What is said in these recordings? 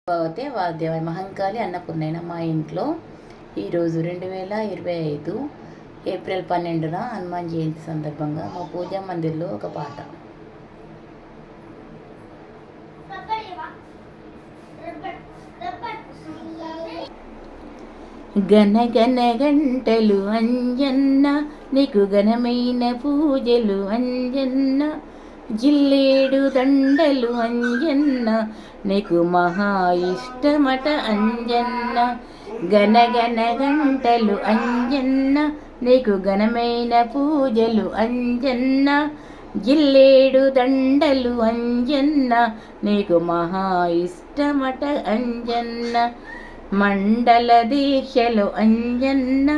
భగవతే వాద్యవాయ మహంకాళి అన్నపూర్ణైన మా ఇంట్లో ఈరోజు 2025 ఏప్రిల్ 12న హనుమాన్ జయంతి సందర్భంగా మా పూజా మందిర్లో ఒక పాట. గన గన గంటలు అంజన్న నీకు ఘనమైన పూజలు అంజన్న, జిల్లేడు దండలు అంజన్న నీకు మహా ఇష్టమట అంజన్న. గన గన గంటలు అంజన్న నీకు ఘనమైన పూజలు అంజన్న, జిల్లేడు దండలు అంజన్న నీకు మహా ఇష్టమట అంజన్న. మండల దీక్షలు అంజన్న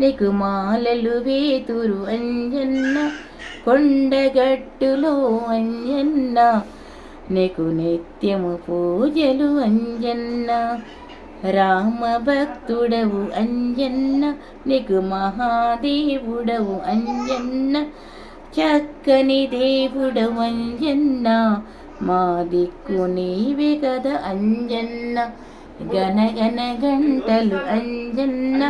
నీకు మాలలు వేతురు అంజన్న, కొండగట్టులో అంజన్న నీకు నిత్యము పూజలు అంజన్న. రామ భక్తుడవు అంజన్న నీకు మహాదేవుడవు అంజన్న, చక్కని దేవుడవు అంజన్న మా దిక్కు నీవే కదా అంజన్న. గన గన గంటలు అంజన్న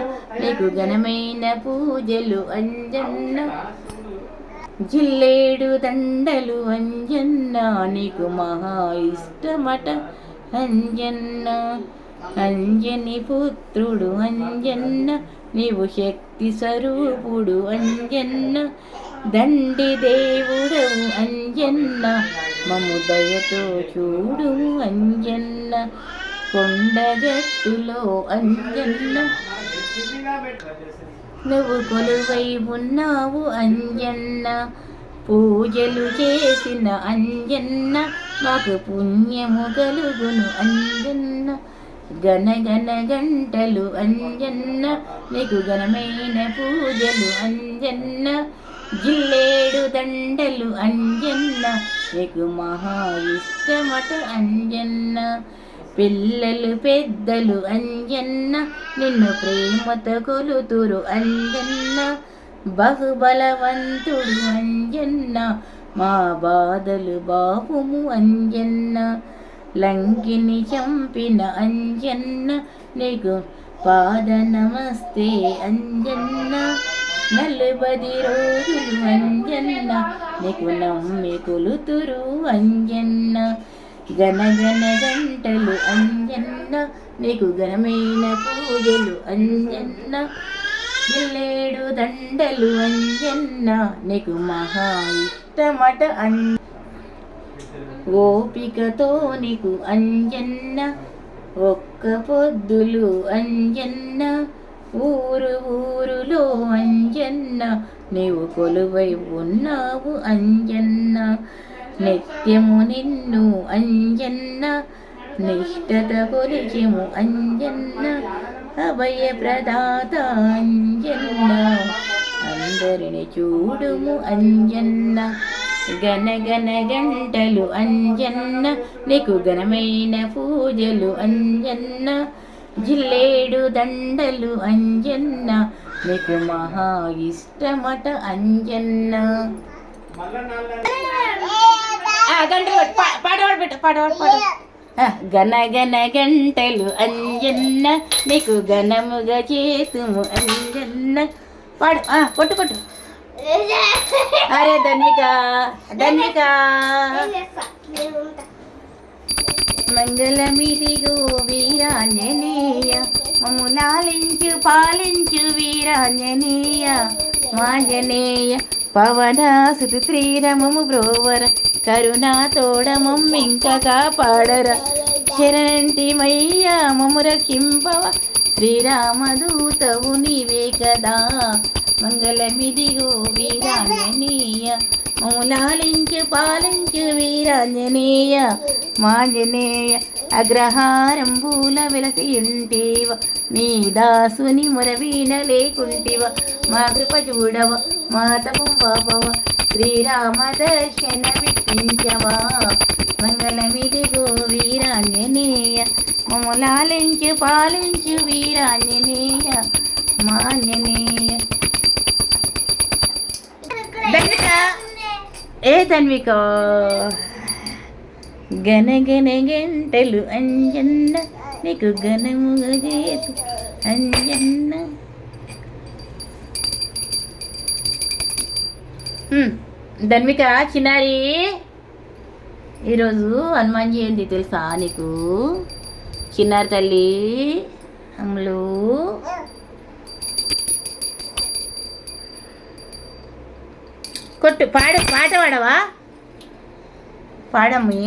నీకు ఘనమైన పూజలు అంజన్న, జిల్లేడు దండలు అంజన్న నీకు మహా ఇష్టమట అంజన్న. అంజని పుత్రుడు అంజన్న నీవు శక్తి స్వరూపుడు అంజన్న, దండి దేవుడవు అంజన్న మము దయతో చూడు అంజన్న. కొండగట్టులో అంజన్న నువ్వు కొలువై ఉన్నావు అంజన్న, పూజలు చేసిన అంజన్న మాకు పుణ్యము కలుగును అంజన్న. గన గన గంటలు అంజన్న నీకు ఘనమైన పూజలు అంజన్న, జిల్లేడు దండలు అంజన్న నీకు మహా ఇష్టమట అంజన్న. పిల్లలు పెద్దలు అంజన్న నిన్ను ప్రేమతో కొలుతురు అంజన్న, బహుబలవంతుడు అంజన్న మా బాధలు బాపుము అంజన్న. లంకిని చంపిన అంజన్న నీకు పాద నమస్తే అంజన్న, 40 రోజులు అంజన్న నీకు నమ్మి కొలుతురు అంజన్న. గన గన గంటలు అంజన్న నీకు ఘనమైన పూజలు అంజన్న, జిల్లేడు దండలు అంజన్న నీకు మహా ఇష్టమట అంజన్న. ఓపికతో నీకు అంజన్న ఒక్క పొద్దులు అంజన్న, ఊరు ఊరులో అంజన్న నీవు కొలువై ఉన్నావు అంజన్న. నిత్యము నిన్ను అంజన్న నిష్ఠత కొలిచెము అంజన్న, అభయ ప్రదాత అంజన్న అందరిని చూడుము అంజన్న. గన గన గంటలు అంజన్న నీకు ఘనమైన పూజలు అంజన్న, జిల్లేడు దండలు అంజన్న నీకు మహా ఇష్టమట అంజన్న. గన గన గంటలు అంజన్న నీకు ఘనముగా చేతుము అంజన్న. పాడు కొట్టు కొట్టు. అరే ధన్విక ధన్విక. మంగళమిదిగో వీరాంజనేయ మమ్ము లాలించు పాలించు వీరాంజనేయ, మాంజనేయ పవనాసుతి శ్రీరమము బ్రోవర, కరుణా తోడమమ్మింక కాపాడర, శరణంటి మయ్యా మము రక్షింపవ, శ్రీరామదూతవు నీవే కదా. మంగళమిదిగో వీరాంజనేయ మమ్ము లాలించు పాలించు వీరాంజనేయ, మాంజనేయ అగ్రహారం పూల వెలసియుంటివ, మీ దాసుని మొరవీణ లేకుంటివ, మా కృప చూడవ మా తపం పాపవ, శ్రీరామ దర్శన విప్పించవా. మంగళమిదిగో వీరాంజనేయ మమ్ము లాలించు పాలించు వీరాంజనేయ, మాంజనేయ. ధన్విక ఏ ధన్విక గనగన గంటలు అంజన్న నీకు ఘనముగా చేతు అంజన్న. ధన్విక చిన్నారి, ఈరోజు హనుమాన్ జయంతి తెలుసా నీకు? చిన్నారి తల్లి అమ్ములు కొట్టు పాట పాడవా? పాడమ్మి.